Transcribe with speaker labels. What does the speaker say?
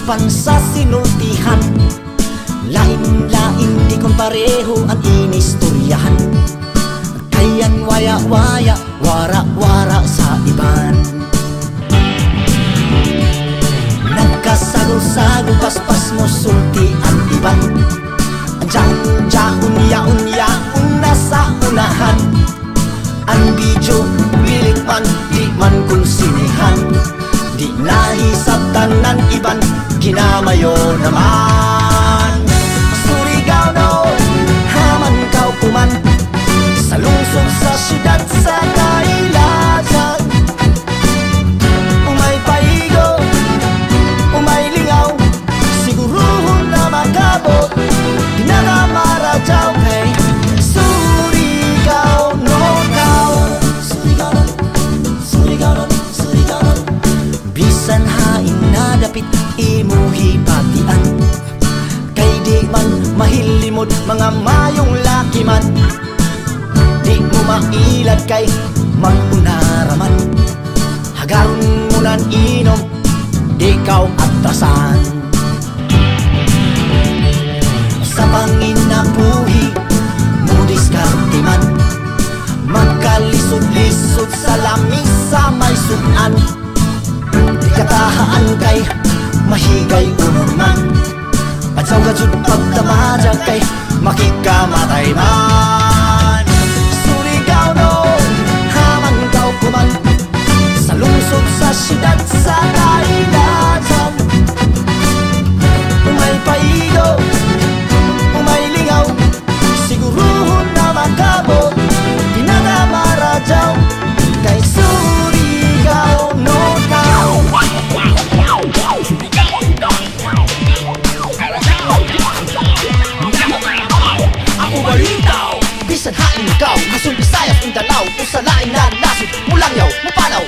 Speaker 1: pan sa sinultihan. Lain-lain di kon pareho ang inistoryahan. Kayan waya-waya, wara-wara sa iban. Nagkasago-sago, paspas mo sulti ang iban. Andiyan, unya-unya-un nasa unahan. Ang video, bilik man, di man konsinihan. Di nahisap tanan iban, kinamayo naman. Surigao no, haman kau kuman. Sa lungsod sa syudad sa Kailasan. Umay paigo, umay lingaw, siguruhon na magabot. Pinangamarajaw kay Surigao no kau. Surigao no, Surigao no, Surigao no. Bisan hain na dapit imuhi patian. Kay di man mahilimod mga mayong laki man. Di mo mailad kay mag-unaraman. Hagaron mo nan inom, di kaw atrasan. Sa panginabuhi mo diskarte man. Magkalisod-lisod sa lamis sa may sunan. Di katahaan kay mahigay unuman. Padsaw ka jud pagtamaja kay makikamatay man. Surigao no, haman kau kuman. Sa lungsod sa syudad sa Kailasan. Umay paigo, umay lingaw, siguruhon na magabot. Pinangamarajaw kay Surigao no kau. Ako balitaw, bisan hain ikaw, Luzon, Visayas, Mindanao, kung sa lain na nasod, Mulangyaw, Mapalaw,